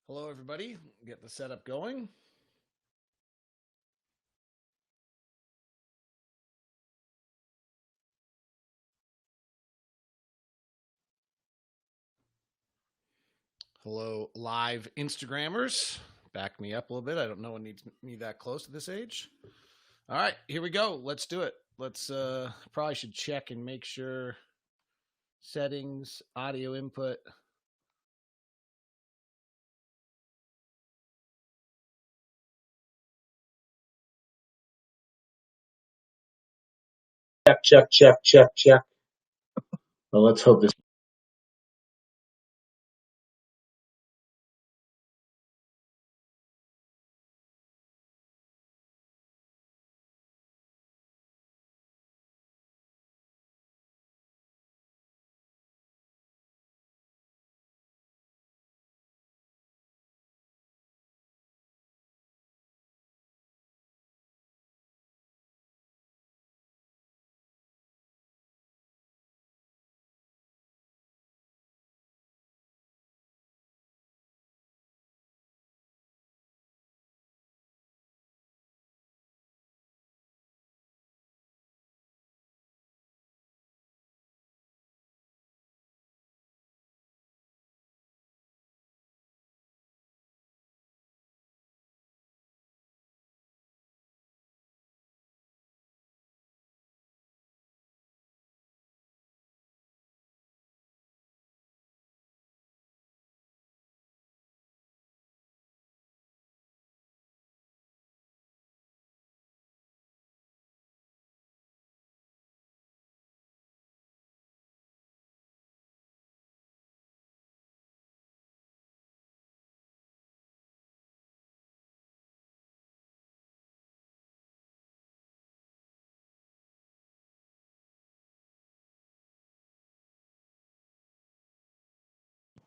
Hello, everybody. Get the setup going. Hello, live Instagrammers. Back me up a little bit. I don't know one needs me that close at this age. All right, here we go. Let's do it. Let's probably should check and make sure settings, audio input. Check. Well, let's hope this.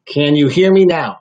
Can you hear me now?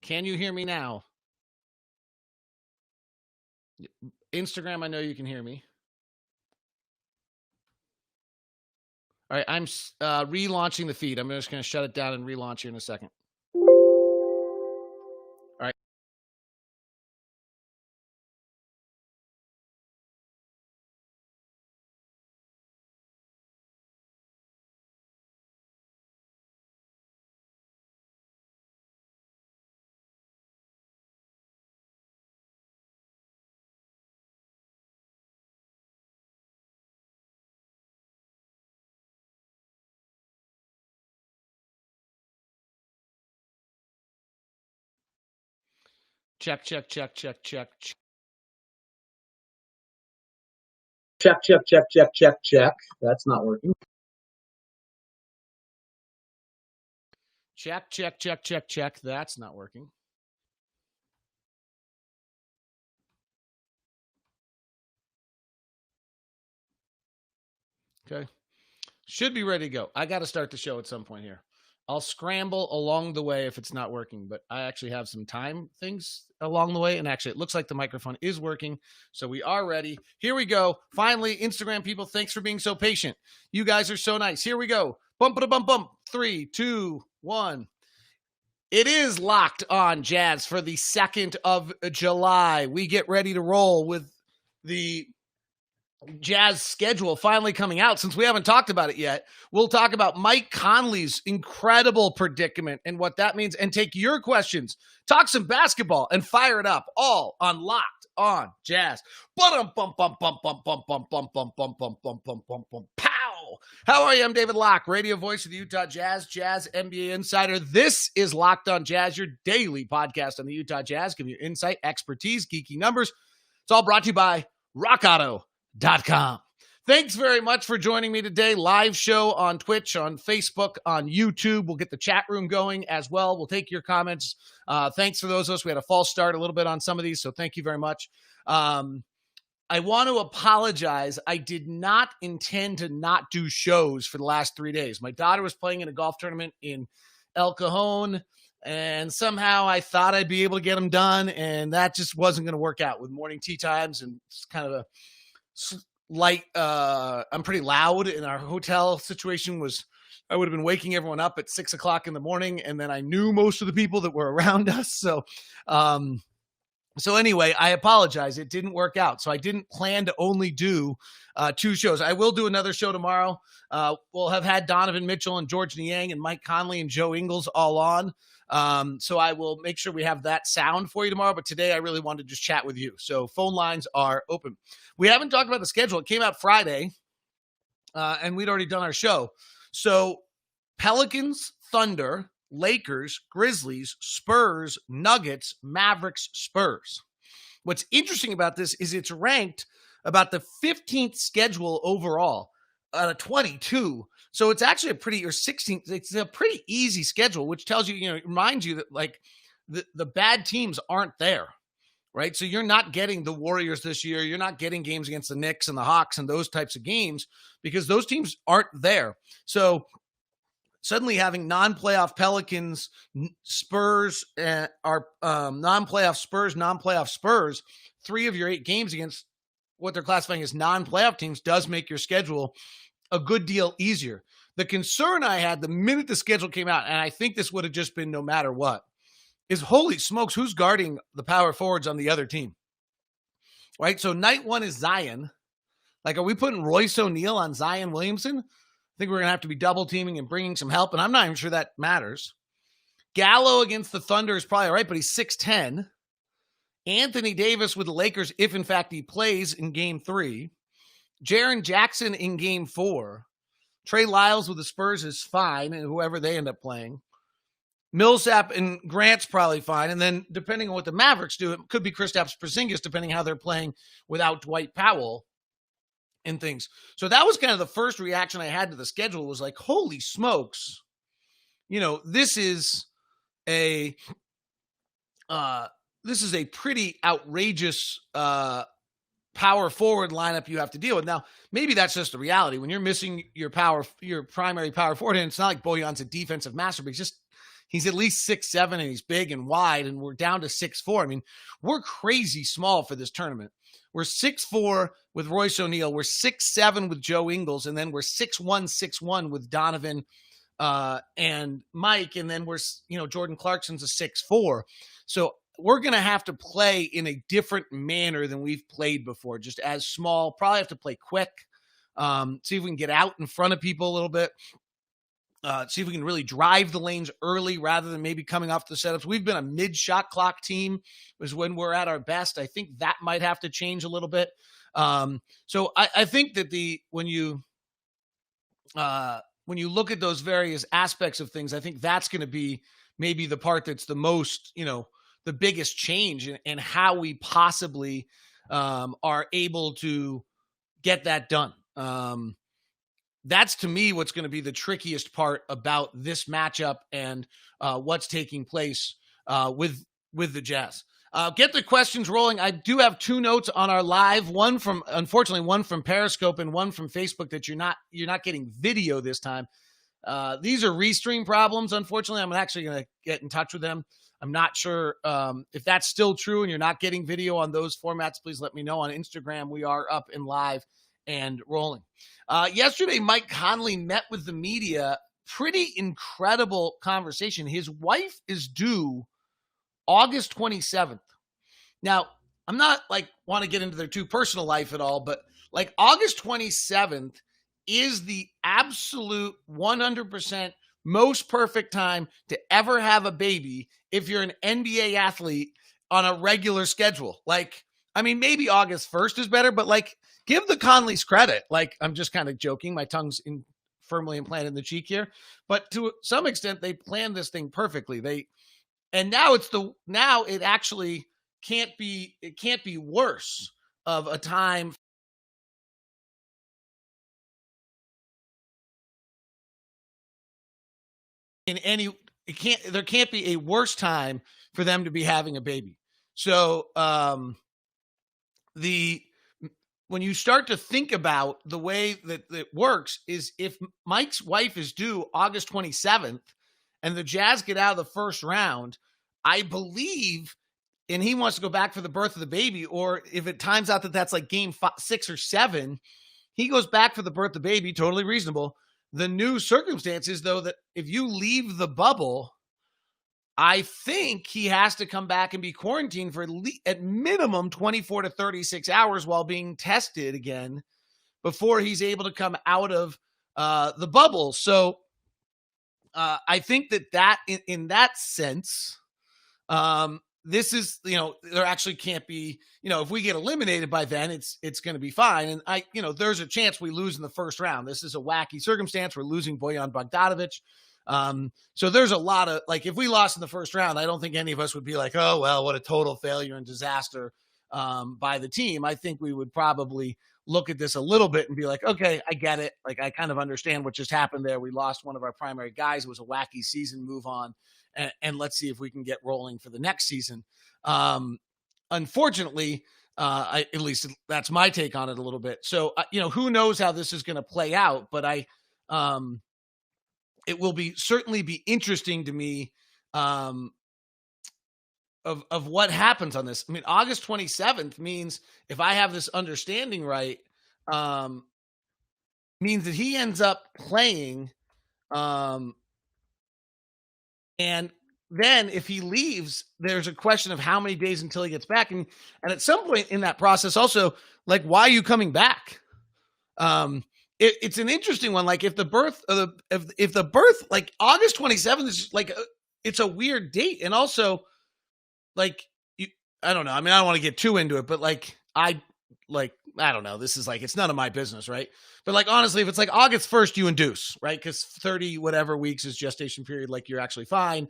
Can you hear me now? Instagram, I know you can hear me. All right, I'm relaunching the feed. I'm just going to shut it down and relaunch here in a second. All right. Check. Check. That's not working. Check. That's not working. Okay. Should be ready to go. I got to start the show at some point here. I'll scramble along the way if it's not working, but I actually have some time things along the way. And actually, it looks like the microphone is working. So we are ready. Here we go. Finally, Instagram people, thanks for being so patient. You guys are so nice. Here we go. Bump, bump, bump. 3, 2, 1. It is Locked On Jazz for the 2nd of July. We get ready to roll with the Jazz schedule finally coming out. Since we haven't talked about it yet, we'll talk about Mike Conley's incredible predicament and what that means, and take your questions, talk some basketball, and fire it up all on Locked On Jazz. Pow! How are you? I'm David Locke, radio voice of the Utah Jazz, Jazz NBA insider. This is Locked On Jazz, your daily podcast on the Utah Jazz, giving you insight, expertise, geeky numbers. It's all brought to you by RockAuto.com. Thanks very much for joining me today. Live show on Twitch, on Facebook, on YouTube. We'll get the chat room going as well. We'll take your comments. Thanks for those of us. We had a false start a little bit on some of these, so thank you very much. I want to apologize. I did not intend to not do shows for the last 3 days. My daughter was playing in a golf tournament in El Cajon, and somehow I thought I'd be able to get them done, and that just wasn't going to work out with morning tea times, and it's kind of a light. I'm pretty loud, and our hotel situation was, I would have been waking everyone up at 6 o'clock in the morning, and then I knew most of the people that were around us. So anyway, I apologize. It didn't work out. So I didn't plan to only do 2 shows. I will do another show tomorrow. We'll have had Donovan Mitchell and George Niang and Mike Conley and Joe Ingles all on. So I will make sure we have that sound for you tomorrow. But today I really wanted to just chat with you. So phone lines are open. We haven't talked about the schedule. It came out Friday, and we'd already done our show. So Pelicans, Thunder, Lakers, Grizzlies, Spurs, Nuggets, Mavericks, Spurs. What's interesting about this is it's ranked about the 15th schedule overall out of 22. So it's actually or 16th. It's a pretty easy schedule, which tells you, it reminds you that like the bad teams aren't there, right? So you're not getting the Warriors this year. You're not getting games against the Knicks and the Hawks and those types of games because those teams aren't there. So suddenly having non-playoff Pelicans, Spurs, are non-playoff Spurs, 3 of your 8 games against what they're classifying as non-playoff teams does make your schedule a good deal easier. The concern I had the minute the schedule came out, and I think this would have just been no matter what, is holy smokes, who's guarding the power forwards on the other team? Right? So night 1 is Zion. Like, are we putting Royce O'Neal on Zion Williamson? I think we're going to have to be double teaming and bringing some help, and I'm not even sure that matters. Gallo against the Thunder is probably all right, but he's 6'10". Anthony Davis with the Lakers, if in fact he plays in game 3. Jaren Jackson in game 4. Trey Lyles with the Spurs is fine, and whoever they end up playing. Millsap and Grant's probably fine, and then depending on what the Mavericks do, it could be Kristaps Porzingis, depending how they're playing without Dwight Powell and things. So that was kind of the first reaction I had to the schedule, was like, holy smokes, this is a pretty outrageous power forward lineup you have to deal with. Now, maybe that's just the reality. When you're missing your primary power forward, and it's not like Bojan's a defensive master, but he's at least 6'7", and he's big and wide, and we're down to 6'4". I mean, we're crazy small for this tournament. We're 6'4" with Royce O'Neal. We're 6'7" with Joe Ingles. And then we're 6'1" with Donovan and Mike. And then we're, Jordan Clarkson's a 6'4". So we're going to have to play in a different manner than we've played before, just as small. Probably have to play quick, see if we can get out in front of people a little bit. See if we can really drive the lanes early rather than maybe coming off the setups. We've been a mid-shot clock team is when we're at our best. I think that might have to change a little bit. So I think that when you look at those various aspects of things, I think that's going to be maybe the part that's the most, the biggest change in how we possibly are able to get that done. That's, to me, what's going to be the trickiest part about this matchup and what's taking place with the Jazz. Get the questions rolling. I do have 2 notes on our live. Unfortunately, one from Periscope and one from Facebook that you're not getting video this time. These are restream problems. Unfortunately, I'm actually going to get in touch with them. I'm not sure if that's still true and you're not getting video on those formats. Please let me know on Instagram. We are up and live and rolling. Yesterday, Mike Conley met with the media. Pretty incredible conversation. His wife is due August 27th. Now, I'm not want to get into their too personal life at all, but August 27th is the absolute 100% most perfect time to ever have a baby if you're an NBA athlete on a regular schedule. Maybe August 1st is better, but give the Conleys credit. I'm just kind of joking. My tongue's firmly implanted in the cheek here, but to some extent, they planned this thing perfectly. Now it actually can't be worse of a time there can't be a worse time for them to be having a baby. So when you start to think about the way that it works is if Mike's wife is due August 27th and the Jazz get out of the first round, I believe, and he wants to go back for the birth of the baby, or if it times out that that's game 6 or 7, he goes back for the birth of the baby, totally reasonable. The new circumstance is, though, that if you leave the bubble, I think he has to come back and be quarantined for at minimum 24 to 36 hours while being tested again before he's able to come out of the bubble. So I think that in that sense, this is, there actually can't be, if we get eliminated by then, it's going to be fine. And there's a chance we lose in the first round. This is a wacky circumstance. We're losing Bojan Bogdanovic. So there's a lot of, if we lost in the first round, I don't think any of us would be like, oh, well, what a total failure and disaster by the team. I think we would probably look at this a little bit and be like, okay, I get it. I kind of understand what just happened there. We lost one of our primary guys. It was a wacky season, move on. And let's see if we can get rolling for the next season. Unfortunately, at least that's my take on it a little bit. So, who knows how this is going to play out, but it will certainly be interesting to me of what happens on this. August 27th means, if I have this understanding right, means that he ends up playing, and then if he leaves, there's a question of how many days until he gets back. And at some point in that process, also, why are you coming back? It's an interesting one. If the birth August 27th is it's a weird date. And also I don't know. I don't want to get too into it, but I don't know. This is it's none of my business. Right. But honestly, if it's August 1st, you induce, right? Cause 30 whatever weeks is gestation period. You're actually fine.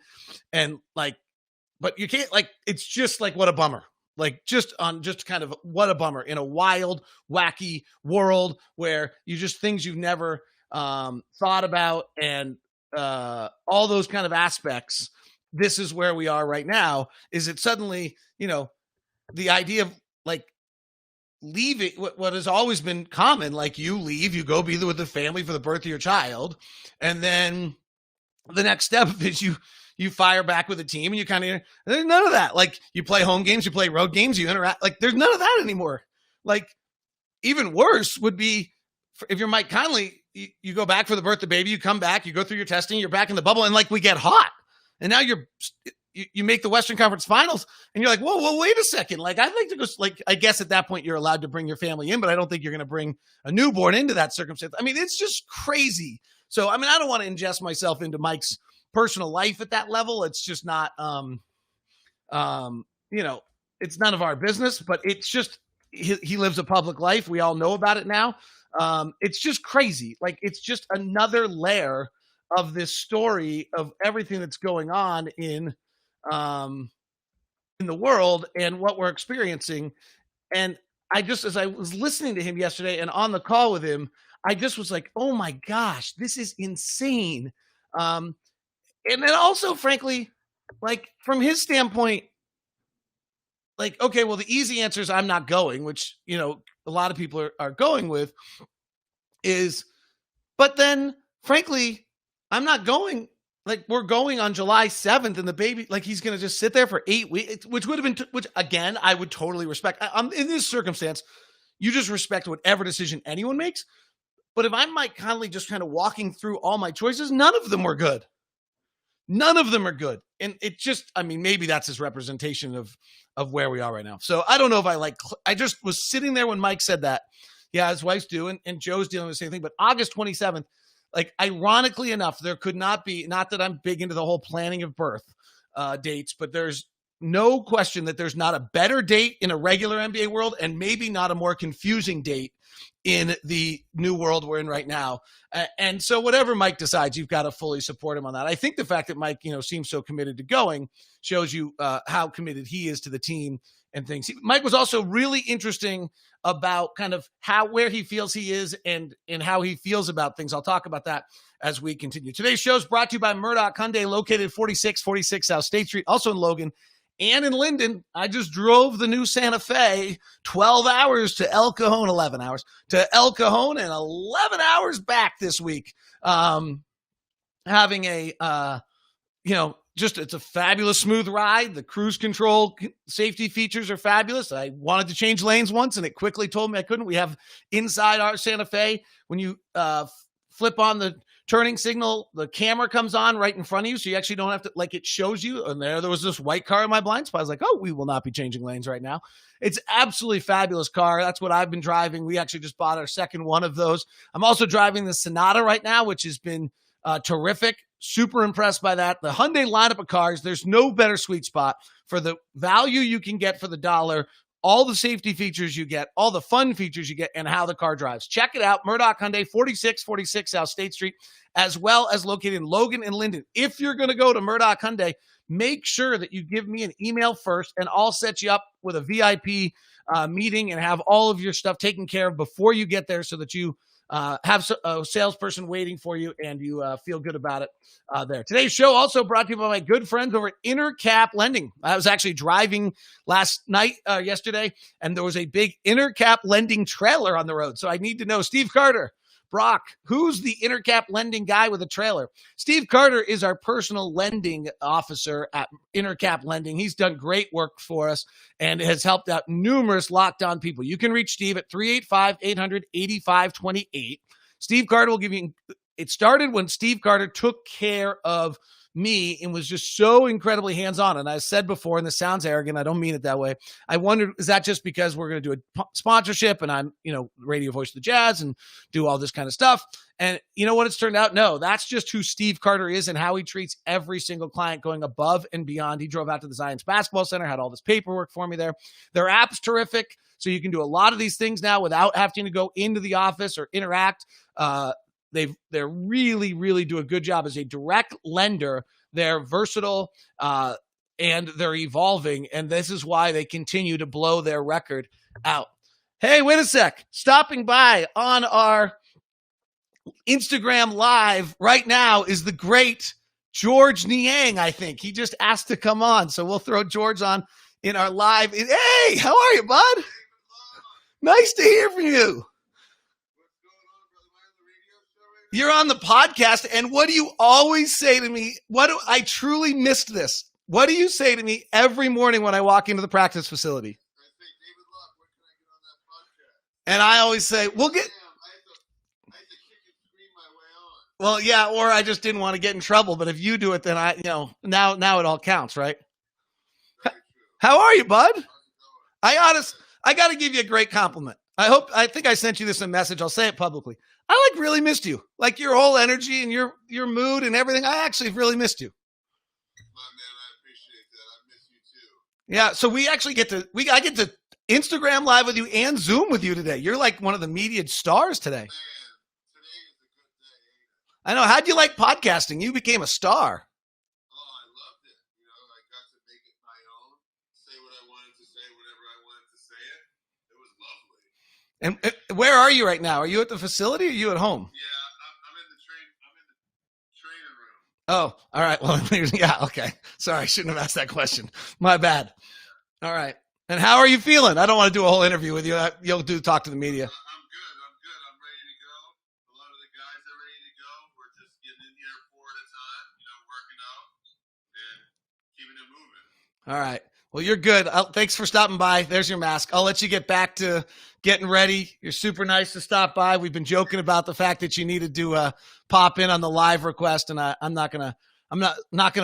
And but you can't it's just what a bummer. Just kind of what a bummer in a wild, wacky world where things you've never thought about and all those kind of aspects. This is where we are right now. Is it suddenly, the idea of leaving what has always been common, you leave, you go be with the family for the birth of your child. And then the next step is you fire back with a team and you kind of, there's none of that. You play home games, you play road games, you interact. There's none of that anymore. Even worse would be if you're Mike Conley, you go back for the birth of the baby, you come back, you go through your testing, you're back in the bubble, and we get hot. And now you make the Western Conference Finals, and you're like, whoa, wait a second. I'd like to go. I guess at that point you're allowed to bring your family in, but I don't think you're going to bring a newborn into that circumstance. It's just crazy. So, I don't want to ingest myself into Mike's personal life at that level. It's just not, it's none of our business. But it's just he lives a public life. We all know about it now. It's just crazy. It's just another layer of this story of everything that's going on in the world and what we're experiencing. And as I was listening to him yesterday and on the call with him, I just was like, oh my gosh, this is insane. And then also, frankly, from his standpoint, like, okay, well, the easy answer is I'm not going, which, a lot of people are going with is, but then frankly, I'm not going. Like, we're going on July 7th and the baby, like, he's going to just sit there for 8 weeks, which would have been, which again, I would totally respect. I'm in this circumstance, you just respect whatever decision anyone makes. But if I'm Mike Conley just kind of walking through all my choices, none of them were good. None of them are good. And it just, I mean, maybe that's his representation of where we are right now. So I don't know if I just was sitting there when Mike said that. Yeah, his wife's doing, and Joe's dealing with the same thing. But August 27th, like, ironically enough, there could not be, not that I'm big into the whole planning of birth dates, but there's no question that there's not a better date in a regular NBA world, and maybe not a more confusing date in the new world we're in right now. And so whatever Mike decides, you've got to fully support him on that. I think the fact that Mike, seems so committed to going shows you how committed he is to the team and things. Mike was also really interesting about kind of where he feels he is and how he feels about things. I'll talk about that as we continue. Today's show is brought to you by Murdoch Hyundai, located at 4646 South State Street, also in Logan and in Linden. I just drove the new Santa Fe 12 hours to El Cajon, 11 hours to El Cajon, and 11 hours back this week. Having a, it's a fabulous smooth ride. The cruise control safety features are fabulous. I wanted to change lanes once and it quickly told me I couldn't. We have inside our Santa Fe, when you flip on the turning signal, the camera comes on right in front of you. So you actually don't have to, like, it shows you. And there was this white car in my blind spot. I was like, oh, we will not be changing lanes right now. It's absolutely fabulous car. That's what I've been driving. We actually just bought our second one of those. I'm also driving the Sonata right now, which has been terrific. Super impressed by that. The Hyundai lineup of cars, there's no better sweet spot for the value you can get for the dollar, all the safety features you get, all the fun features you get, and how the car drives. Check it out. Murdoch Hyundai, 4646 South State Street, as well as located in Logan and Linden. If you're going to go to Murdoch Hyundai, make sure that you give me an email first, and I'll set you up with a VIP meeting and have all of your stuff taken care of before you get there, so that you have a salesperson waiting for you and you feel good about it there. Today's show also brought to you by my good friends over at Intercap Lending. I was actually driving yesterday, and there was a big Intercap Lending trailer on the road. So I need to know, Steve Carter, Brock, who's the Intercap Lending guy with a trailer? Steve Carter is our personal lending officer at Intercap Lending. He's done great work for us and has helped out numerous locked on people. You can reach Steve at 385-800-8528. Steve Carter will give you, it started when Steve Carter took care of me and was just so incredibly hands-on. And I said before, and this sounds arrogant, I don't mean it that way, I wondered, is that just because we're going to do a sponsorship and I'm, radio voice of the Jazz and do all this kind of stuff? And you know what it's turned out? No, that's just who Steve Carter is and how he treats every single client, going above and beyond. He drove out to the Zions Basketball Center, had all this paperwork for me there. Their app's terrific. So you can do a lot of these things now without having to go into the office or interact. They're really, really do a good job as a direct lender. They're versatile and they're evolving. And this is why they continue to blow their record out. Hey, wait a sec. Stopping by on our Instagram live right now is the great George Niang, I think. He just asked to come on. So we'll throw George on in our live. Hey, how are you, bud? Nice to hear from you. You're on the podcast, and what do you always say to me? I truly missed this. What do you say to me every morning when I walk into the practice facility? I say, David Locke, when can I get on that podcast? And I always say, we'll get... I had to kick and scream my way on. Well, yeah, or I just didn't want to get in trouble. But if you do it, then now it all counts, right? How are you, bud? I got to give you a great compliment. I think I sent you this in a message. I'll say it publicly. I really missed you. Like your whole energy and your mood and everything. I actually really missed you. My man, I appreciate that. I miss you too. Yeah, so I get to Instagram live with you and Zoom with you today. You're like one of the media stars today. Man, today is a good day. I know. How'd you like podcasting? You became a star. Oh, I loved it. I got to make it my own, say what I wanted to say, whenever I wanted to say it. It was lovely. And where are you right now? Are you at the facility or are you at home? Yeah, I'm in the training room. Oh, all right. Well, yeah, okay. Sorry, I shouldn't have asked that question. My bad. All right. And how are you feeling? I don't want to do a whole interview with you. You'll talk to the media. I'm good. I'm ready to go. A lot of the guys are ready to go. We're just getting in here 4 at a time, working out and keeping it moving. All right. Well, you're good. Thanks for stopping by. There's your mask. I'll let you get back to getting ready. You're super nice to stop by. We've been joking about the fact that you needed to pop in on the live request, and I'm not gonna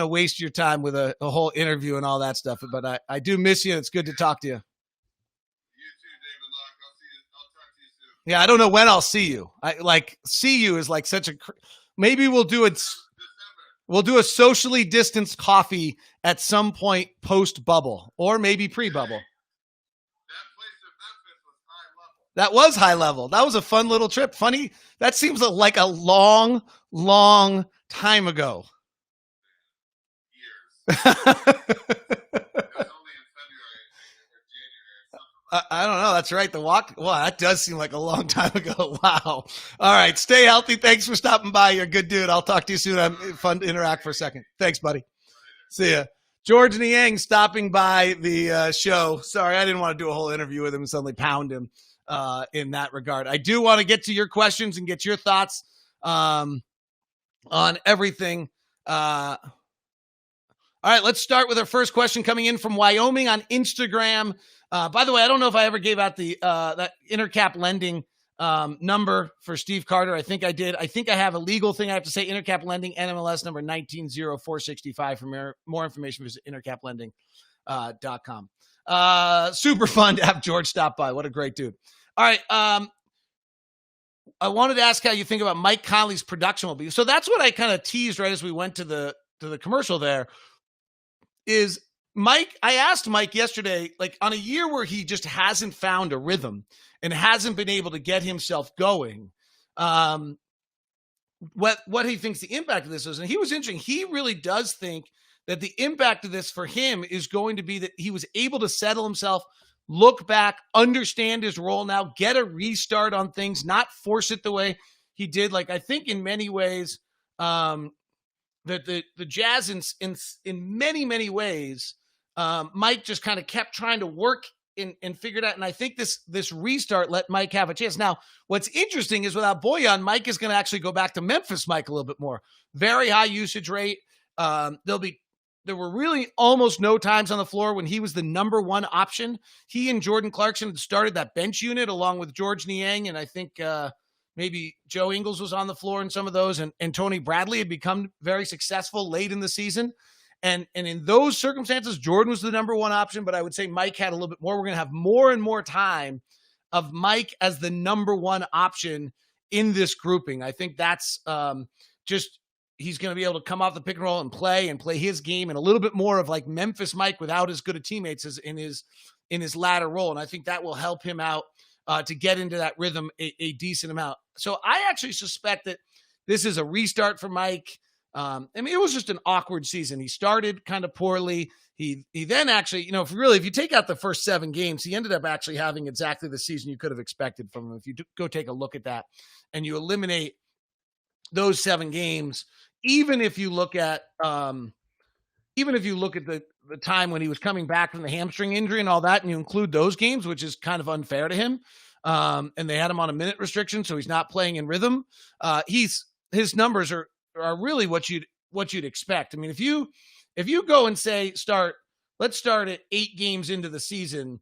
waste your time with a whole interview and all that stuff. But I do miss you. It's good to talk to you. You too, David Locke. I'll talk to you soon. Yeah, I don't know when I'll see you. See you is like such a. Maybe we'll do it. We'll do a socially distanced coffee at some point post-bubble or maybe pre-bubble. That place in Memphis was high level. That was high level. That was a fun little trip. Funny. That seems like a long, long time ago. Years. It was only in February or January. I don't know. That's right. The walk. Well, that does seem like a long time ago. Wow. All right. Stay healthy. Thanks for stopping by. You're a good dude. I'll talk to you soon. I'm fun to interact for a second. Thanks, buddy. See ya. George Niang stopping by the show. Sorry, I didn't want to do a whole interview with him and suddenly pound him in that regard. I do want to get to your questions and get your thoughts on everything. All right, let's start with our first question coming in from Wyoming on Instagram. By the way, I don't know if I ever gave out the that Intercap lending number for Steve Carter. I think I did. I think I have a legal thing I have to say. Intercap lending, NMLS number 190465. For more information, visit intercaplending.com. Super fun to have George stop by. What a great dude. All right. I wanted to ask how you think about Mike Conley's production will be. So that's what I kind of teased right as we went to the commercial there. Is Mike, I asked Mike yesterday, like on a year where he just hasn't found a rhythm and hasn't been able to get himself going, what he thinks the impact of this is. And he was interesting. He really does think that the impact of this for him is going to be that he was able to settle himself, look back, understand his role now, get a restart on things, not force it the way he did. Like, I think in many ways, that the Jazz in many, many ways, Mike just kind of kept trying to work and figured out. And I think this restart let Mike have a chance. Now, what's interesting is without Bojan, Mike is going to actually go back to Memphis Mike a little bit more. Very high usage rate. There were really almost no times on the floor when he was the number one option. He and Jordan Clarkson had started that bench unit along with George Niang, and I think maybe Joe Ingles was on the floor in some of those, and Tony Bradley had become very successful late in the season. And in those circumstances, Jordan was the number one option, but I would say Mike had a little bit more. We're going to have more and more time of Mike as the number one option in this grouping. I think that's just he's going to be able to come off the pick and roll and play his game, and a little bit more of like Memphis Mike without as good of teammates as in his latter role. And I think that will help him out to get into that rhythm a decent amount. So I actually suspect that this is a restart for Mike. I mean, it was just an awkward season. He started kind of poorly. He then actually, if you take out the first 7 games, he ended up actually having exactly the season you could have expected from him. If you go take a look at that and you eliminate those 7 games, even if you look at the time when he was coming back from the hamstring injury and all that, and you include those games, which is kind of unfair to him. And they had him on a minute restriction, so he's not playing in rhythm. His numbers are really what you'd expect. I mean, if you go and say let's start at 8 games into the season,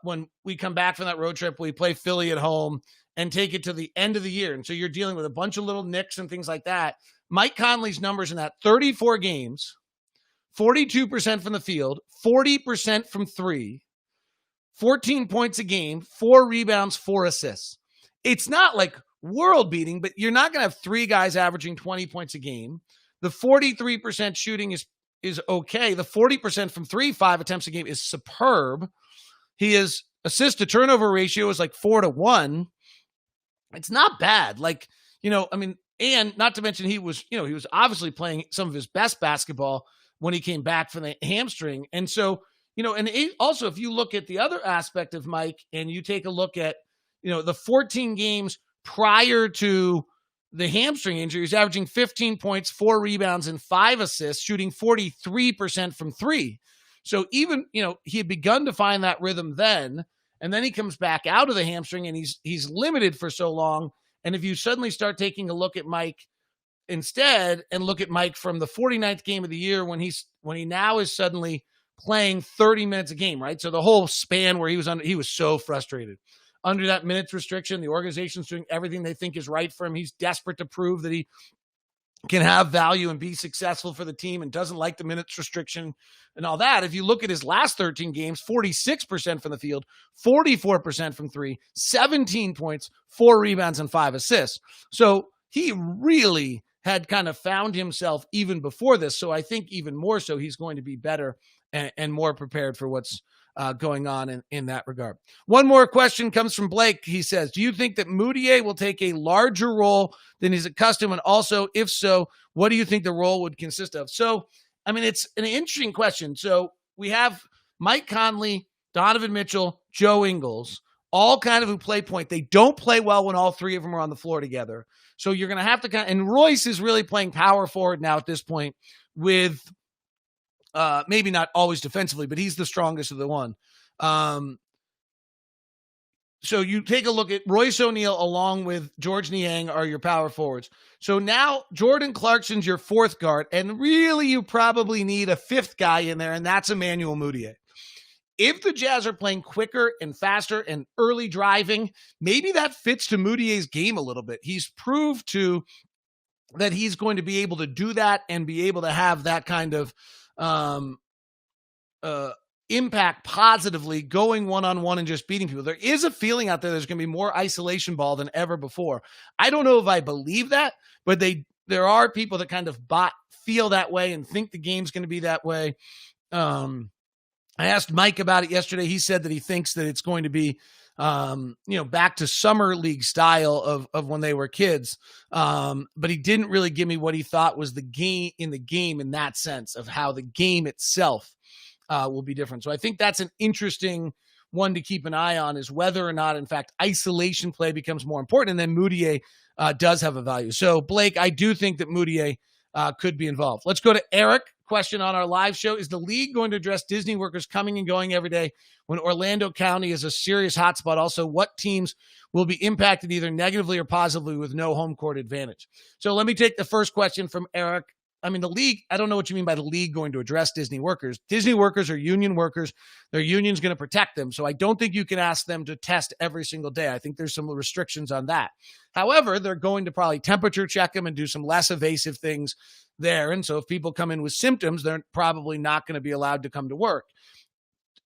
when we come back from that road trip, we play Philly at home and take it to the end of the year. And so you're dealing with a bunch of little nicks and things like that. Mike Conley's numbers in that 34 games, 42% from the field, 40% from 3, 14 points a game, 4 rebounds, 4 assists. It's not like world beating, but you're not going to have 3 guys averaging 20 points a game. The 43% shooting is okay. The 40% from 3, 5 attempts a game is superb. His assist to turnover ratio is like 4-1. It's not bad. And not to mention he was obviously playing some of his best basketball when he came back from the hamstring. And so, also if you look at the other aspect of Mike and you take a look at, the 14 games prior to the hamstring injury, he's averaging 15 points, 4 rebounds, and 5 assists, shooting 43% from 3. So even, he had begun to find that rhythm then, and then he comes back out of the hamstring and he's limited for so long. And if you suddenly start taking a look at Mike instead and look at Mike from the 49th game of the year when he now is suddenly playing 30 minutes a game, right? So the whole span where he was so frustrated under that minutes restriction. The organization's doing everything they think is right for him. He's desperate to prove that he can have value and be successful for the team and doesn't like the minutes restriction and all that. If you look at his last 13 games, 46% from the field, 44% from three, 17 points, 4 rebounds, and 5 assists. So he really had kind of found himself even before this. So I think even more so, he's going to be better and more prepared for what's going on in that regard. One more question comes from Blake. He says, do you think that Moutier will take a larger role than he's accustomed? And also, if so, what do you think the role would consist of? So, I mean, it's an interesting question. So we have Mike Conley, Donovan Mitchell, Joe Ingles, all kind of who play point. They don't play well when all three of them are on the floor together. So you're going to have to and Royce is really playing power forward now at this point with maybe not always defensively, but he's the strongest of the one. So you take a look at Royce O'Neal along with George Niang are your power forwards. So now Jordan Clarkson's your fourth guard, and really you probably need a fifth guy in there, and that's Emmanuel Mudiay. If the Jazz are playing quicker and faster and early driving, maybe that fits to Moutier's game a little bit. He's proved that he's going to be able to do that and be able to have that kind of impact positively going one-on-one and just beating people. There is a feeling out there there's going to be more isolation ball than ever before. I don't know if I believe that, but there are people that kind of feel that way and think the game's going to be that way. I asked Mike about it yesterday. He said that he thinks that it's going to be, back to summer league style of when they were kids. But he didn't really give me what he thought was the game in that sense of how the game itself will be different. So I think that's an interesting one to keep an eye on, is whether or not, in fact, isolation play becomes more important. And then Moutier does have a value. So Blake, I do think that Moutier could be involved. Let's go to Eric. Question on our live show: is the league going to address Disney workers coming and going every day when Orlando County is a serious hotspot? Also, what teams will be impacted either negatively or positively with no home court advantage? So let me take the first question from Eric. I mean, the league, I don't know what you mean by the league going to address Disney workers. Disney workers are union workers. Their union's going to protect them. So I don't think you can ask them to test every single day. I think there's some restrictions on that. However, they're going to probably temperature check them and do some less evasive things there. And so if people come in with symptoms, they're probably not going to be allowed to come to work.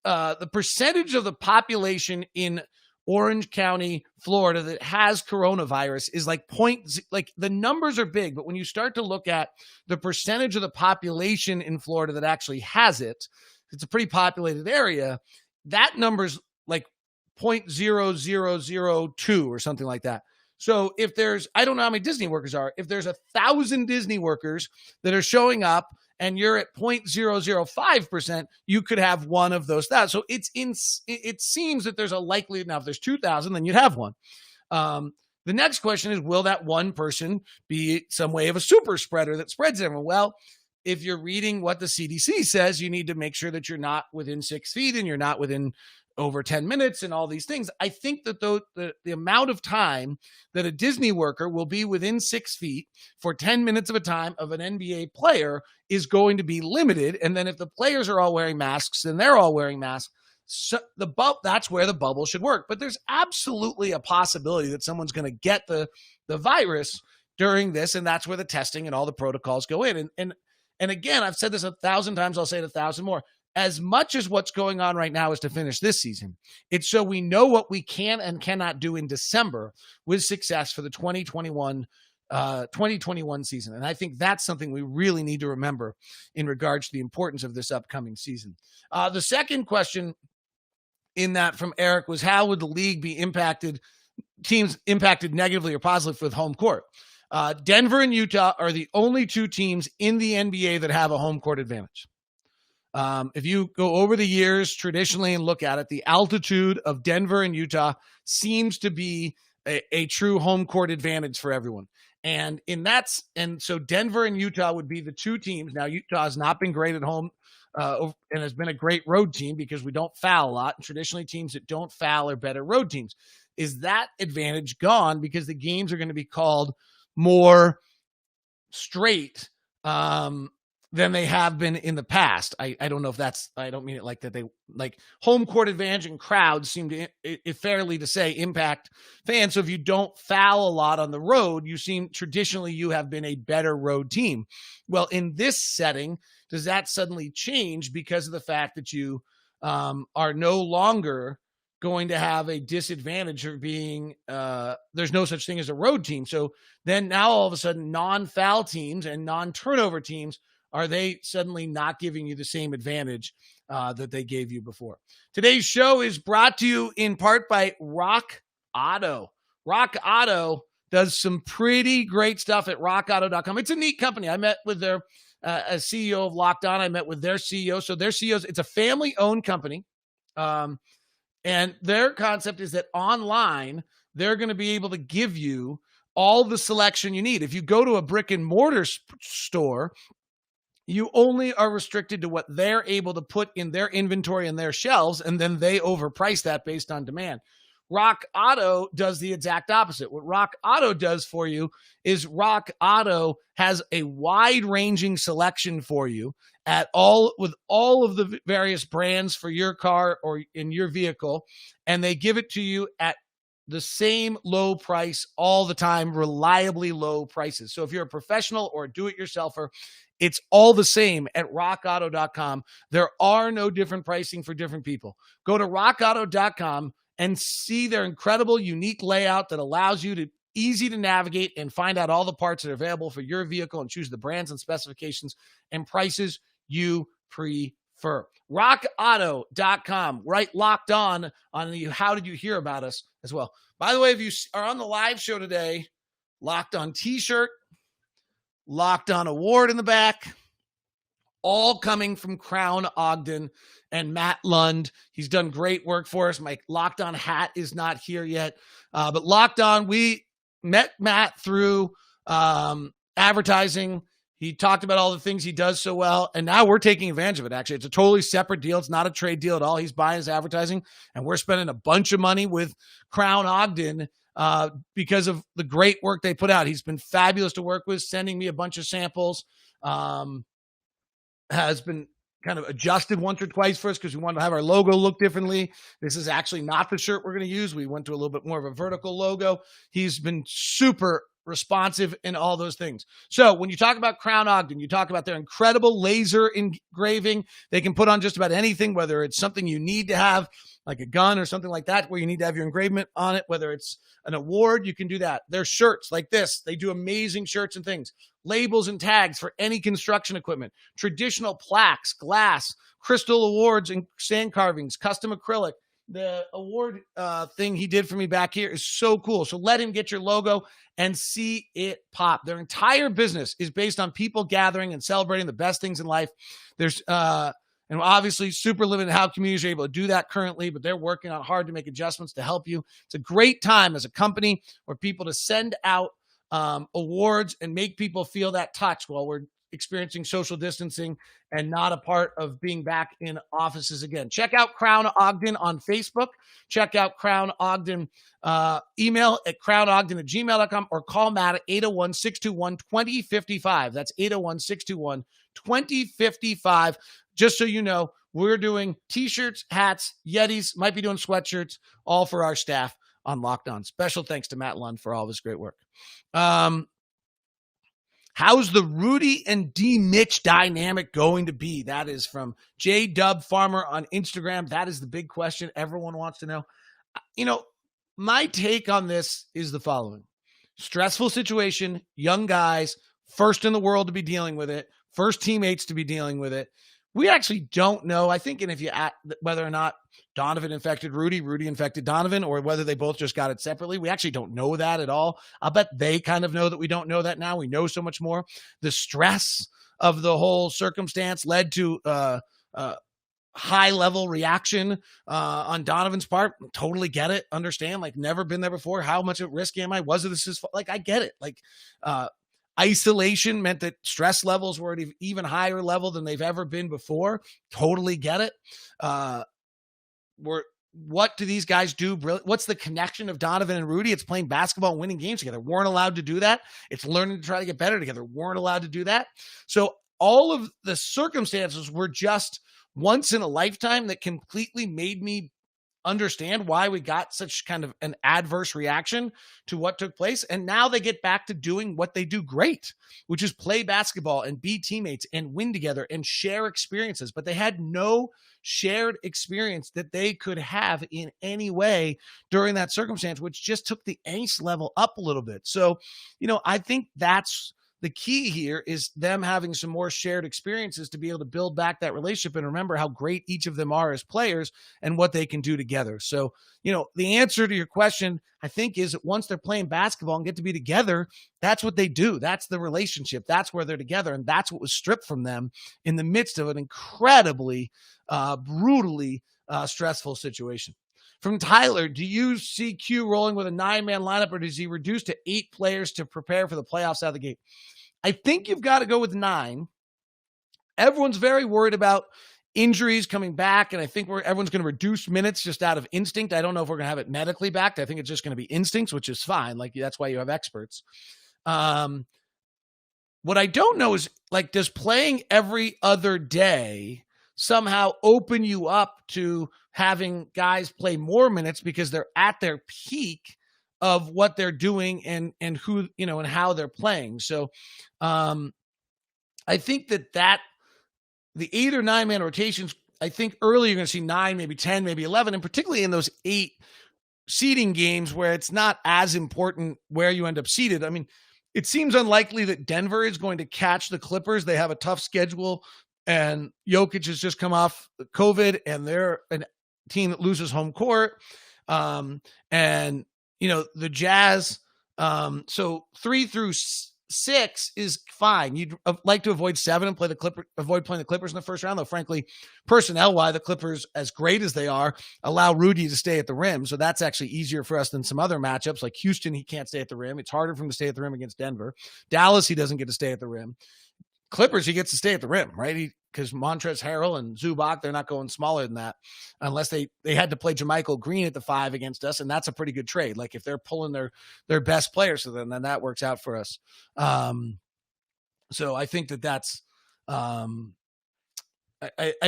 The percentage of the population in Orange County, Florida, that has coronavirus is like the numbers are big, but when you start to look at the percentage of the population in Florida that actually has it, it's a pretty populated area. That number's like 0.0002 or something like that. So if I don't know how many Disney workers are, if there's 1,000 Disney workers that are showing up and you're at 0.005%, you could have one of those. So it seems that there's a likelihood. Now, if there's 2,000, then you'd have one. The next question is, will that one person be some way of a super spreader that spreads everyone? Well, if you're reading what the CDC says, you need to make sure that you're not within 6 feet and you're not within over 10 minutes and all these things. I think that the amount of time that a Disney worker will be within 6 feet for 10 minutes of a time of an NBA player is going to be limited. And then if the players are all wearing masks, then they're all wearing masks. So that's where the bubble should work. But there's absolutely a possibility that someone's going to get the virus during this. And that's where the testing and all the protocols go in. And again, I've said this 1,000 times. I'll say it 1,000 more. As much as what's going on right now is to finish this season, it's so we know what we can and cannot do in December with success for the 2021 season. And I think that's something we really need to remember in regards to the importance of this upcoming season. The second question in that from Eric was, how would the league be teams impacted negatively or positively with home court? Denver and Utah are the only two teams in the NBA that have a home court advantage. If you go over the years traditionally and look at it, the altitude of Denver and Utah seems to be a true home court advantage for everyone. And so Denver and Utah would be the two teams. Now, Utah has not been great at home and has been a great road team because we don't foul a lot. And traditionally, teams that don't foul are better road teams. Is that advantage gone because the games are going to be called more straight than they have been in the past? I don't know if that's, I don't mean it like that. They like home court advantage and crowds seem to fairly to say impact fans. So if you don't foul a lot on the road, you seem traditionally you have been a better road team. Well, in this setting, does that suddenly change because of the fact that you are no longer going to have a disadvantage of being there's no such thing as a road team? So then now all of a sudden non-foul teams and non-turnover teams, are they suddenly not giving you the same advantage that they gave you before? Today's show is brought to you in part by Rock Auto. Rock Auto does some pretty great stuff at rockauto.com. It's a neat company. I met with their CEO of Locked On. I met with their CEO. So their CEOs, it's a family-owned company. And their concept is that online, they're going to be able to give you all the selection you need. If you go to a brick and mortar store, you only are restricted to what they're able to put in their inventory and their shelves, and then they overprice that based on demand. Rock Auto does the exact opposite. What Rock Auto does for you is Rock Auto has a wide-ranging selection for you with all of the various brands for your car or in your vehicle, and they give it to you at the same low price all the time, reliably low prices. So if you're a professional or a do-it-yourselfer, it's all the same at rockauto.com. There are no different pricing for different people. Go to rockauto.com and see their incredible, unique layout that allows you to easy to navigate and find out all the parts that are available for your vehicle and choose the brands and specifications and prices you prefer. rockauto.com, right? Locked on the how did you hear about us as well. By the way, if you are on the live show today, Locked On t-shirt, Locked On award in the back, all coming from Crown Ogden and Matt Lund. He's done great work for us. My Locked On hat is not here yet, but Locked On, we met Matt through advertising. He talked about all the things he does so well, and now we're taking advantage of it, actually. It's a totally separate deal. It's not a trade deal at all. He's buying his advertising, and we're spending a bunch of money with Crown Ogden because of the great work they put out. He's been fabulous to work with, sending me a bunch of samples. Has been kind of adjusted once or twice for us because we wanted to have our logo look differently. This is actually not the shirt we're going to use. We went to a little bit more of a vertical logo. He's been super responsive in all those things. So when you talk about Crown Ogden, you talk about their incredible laser engraving. They can put on just about anything, whether it's something you need to have, like a gun or something like that, where you need to have your engravement on it, whether it's an award, you can do that. Their shirts like this, they do amazing shirts and things. Labels and tags for any construction equipment, traditional plaques, glass, crystal awards and sand carvings, custom acrylic. The award thing he did for me back here is so cool. So let him get your logo and see it pop. Their entire business is based on people gathering and celebrating the best things in life. There's and obviously super limited how communities are able to do that currently, but they're working on hard to make adjustments to help you. It's a great time as a company for people to send out awards and make people feel that touch while we're experiencing social distancing and not a part of being back in offices again. Check out Crown Ogden on Facebook. Check out Crown Ogden email at crownogden@gmail.com or call Matt at 801-621-2055. That's 801-621-2055. Just so you know, we're doing t-shirts, hats, Yetis, might be doing sweatshirts, all for our staff on Locked On. Special thanks to Matt Lund for all of his great work. How's the Rudy and D Mitch dynamic going to be? That is from J Dub Farmer on Instagram. That is the big question everyone wants to know. You know, my take on this is the following. Stressful situation, young guys, first in the world to be dealing with it, first teammates to be dealing with it. We actually don't know. I think, and if you ask whether or not Donovan infected Rudy, Rudy infected Donovan, or whether they both just got it separately, we actually don't know that at all. I'll bet they kind of know that we don't know that now. We know so much more. The stress of the whole circumstance led to high-level reaction on Donovan's part. Totally get it. Understand. Like, never been there before. How much at risk am I? Was it this? Like, I get it. Like, isolation meant that stress levels were at an even higher level than they've ever been before. Totally get it. What do these guys do? What's the connection of Donovan and Rudy? It's playing basketball and winning games together. Weren't allowed to do that. It's learning to try to get better together. Weren't allowed to do that. So all of the circumstances were just once in a lifetime that completely made me understand why we got such kind of an adverse reaction to what took place. And now they get back to doing what they do great, which is play basketball and be teammates and win together and share experiences. But they had no shared experience that they could have in any way during that circumstance, which just took the angst level up a little bit. So, I think that's the key here, is them having some more shared experiences to be able to build back that relationship and remember how great each of them are as players and what they can do together. So, the answer to your question, I think, is that once they're playing basketball and get to be together, that's what they do. That's the relationship. That's where they're together. And that's what was stripped from them in the midst of an incredibly, brutally stressful situation. From Tyler, do you see Q rolling with a 9-man lineup, or does he reduce to 8 players to prepare for the playoffs out of the gate? I think you've got to go with 9. Everyone's very worried about injuries coming back, and I think everyone's going to reduce minutes just out of instinct. I don't know if we're going to have it medically backed. I think it's just going to be instincts, which is fine. Like, that's why you have experts. What I don't know is, like, does playing every other day somehow open you up to having guys play more minutes because they're at their peak of what they're doing and who, and how they're playing. So I think that the 8 or 9-man rotations, I think early you're going to see 9, maybe 10, maybe 11, and particularly in those 8 seeding games where it's not as important where you end up seated. I mean, it seems unlikely that Denver is going to catch the Clippers. They have a tough schedule, and Jokic has just come off COVID, and they're a team that loses home court. And, the Jazz, so 3 through 6 is fine. You'd like to avoid 7 and avoid playing the Clippers in the first round, though, frankly, personnel-wise, the Clippers, as great as they are, allow Rudy to stay at the rim. So that's actually easier for us than some other matchups. Like Houston, he can't stay at the rim. It's harder for him to stay at the rim against Denver. Dallas, he doesn't get to stay at the rim. Clippers, he gets to stay at the rim, right? Because Montrezl Harrell and Zubac, they're not going smaller than that unless they had to play JaMychal Green at the 5 against us, and that's a pretty good trade. Like, if they're pulling their best players, so then that works out for us. So I think that's I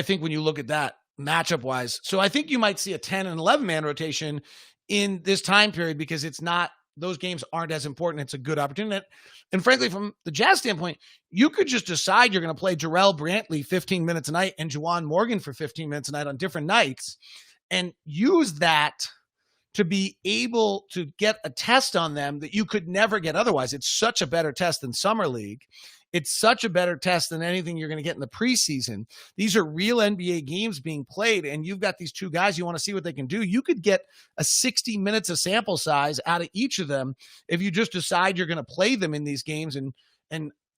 think when you look at that matchup-wise, so I think you might see a 10 and 11-man rotation in this time period because it's not, those games aren't as important. It's a good opportunity. And frankly, from the Jazz standpoint, you could just decide you're going to play Jarrell Brantley 15 minutes a night and Juwan Morgan for 15 minutes a night on different nights and use that to be able to get a test on them that you could never get otherwise. It's such a better test than Summer League. It's such a better test than anything you're going to get in the preseason. These are real NBA games being played, and you've got these 2 guys. You want to see what they can do. You could get a 60 minutes of sample size out of each of them if you just decide you're going to play them in these games. And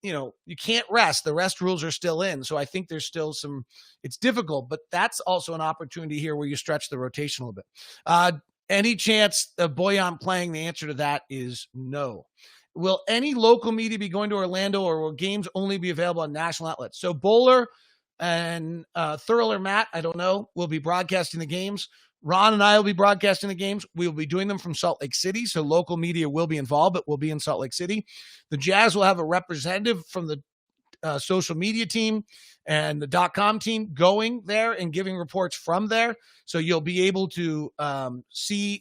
you can't rest. The rest rules are still in. So I think there's still it's difficult, but that's also an opportunity here where you stretch the rotation a little bit. Any chance of Bojan playing? The answer to that is no. Will any local media be going to Orlando, or will games only be available on national outlets? So Bowler and Thurl or Matt, I don't know, will be broadcasting the games. Ron and I will be broadcasting the games. We will be doing them from Salt Lake City, so local media will be involved, but we'll be in Salt Lake City. The Jazz will have a representative from the social media team and the .com team going there and giving reports from there. So you'll be able to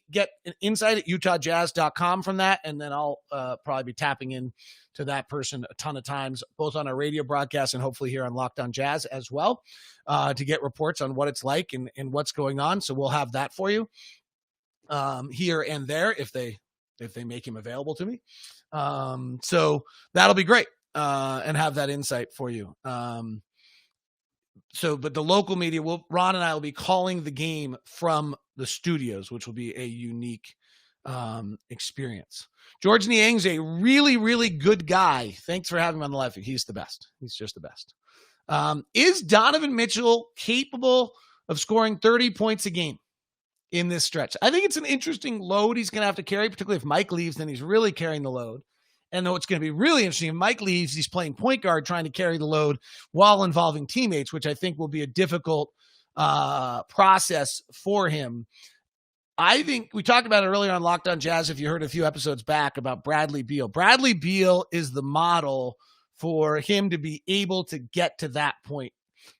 get an insight at utahjazz.com from that. And then I'll probably be tapping in to that person a ton of times, both on our radio broadcast and hopefully here on Locked On Jazz as well, to get reports on what it's like and what's going on. So we'll have that for you here and there if they make him available to me. So that'll be great. And have that insight for you. But the local media Ron and I will be calling the game from the studios, which will be a unique experience. George Niang's a really, really good guy. Thanks for having him on the live feed. He's the best. He's just the best. Is Donovan Mitchell capable of scoring 30 points a game in this stretch? I think it's an interesting load he's going to have to carry, particularly if Mike leaves, then he's really carrying the load. And though it's going to be really interesting, if Mike leaves, he's playing point guard, trying to carry the load while involving teammates, which I think will be a difficult process for him. I think we talked about it earlier on Locked On Jazz, if you heard a few episodes back, about Bradley Beal. Bradley Beal is the model for him to be able to get to that point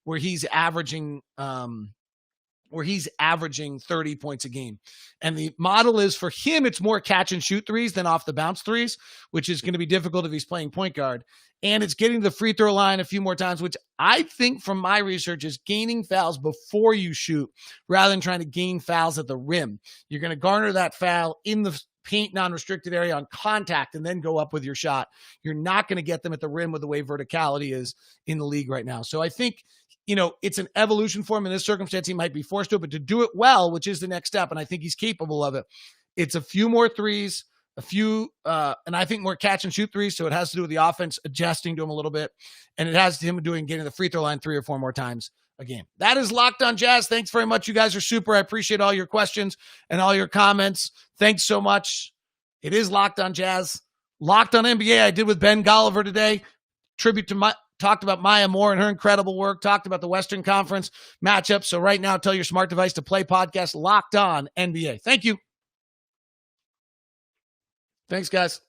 where he's averaging 30 points a game. And the model is for him, it's more catch and shoot threes than off the bounce threes, which is going to be difficult if he's playing point guard. And it's getting to the free throw line a few more times, which I think from my research is gaining fouls before you shoot rather than trying to gain fouls at the rim. You're going to garner that foul in the paint non-restricted area on contact and then go up with your shot. You're not going to get them at the rim with the way verticality is in the league right now. So I think, it's an evolution for him in this circumstance. He might be forced to it, but to do it well, which is the next step, and I think he's capable of it, it's a few more threes, and I think more catch and shoot threes. So it has to do with the offense adjusting to him a little bit, and it has to do with him getting the free throw line 3 or 4 more times a game. That is Locked On Jazz. Thanks very much. You guys are super. I appreciate all your questions and all your comments. Thanks so much. It is Locked On Jazz. Locked On NBA I did with Ben Golliver today. Tribute to talked about Maya Moore and her incredible work, talked about the Western Conference matchup. So right now, tell your smart device to play podcast Locked On NBA. Thank you. Thanks, guys.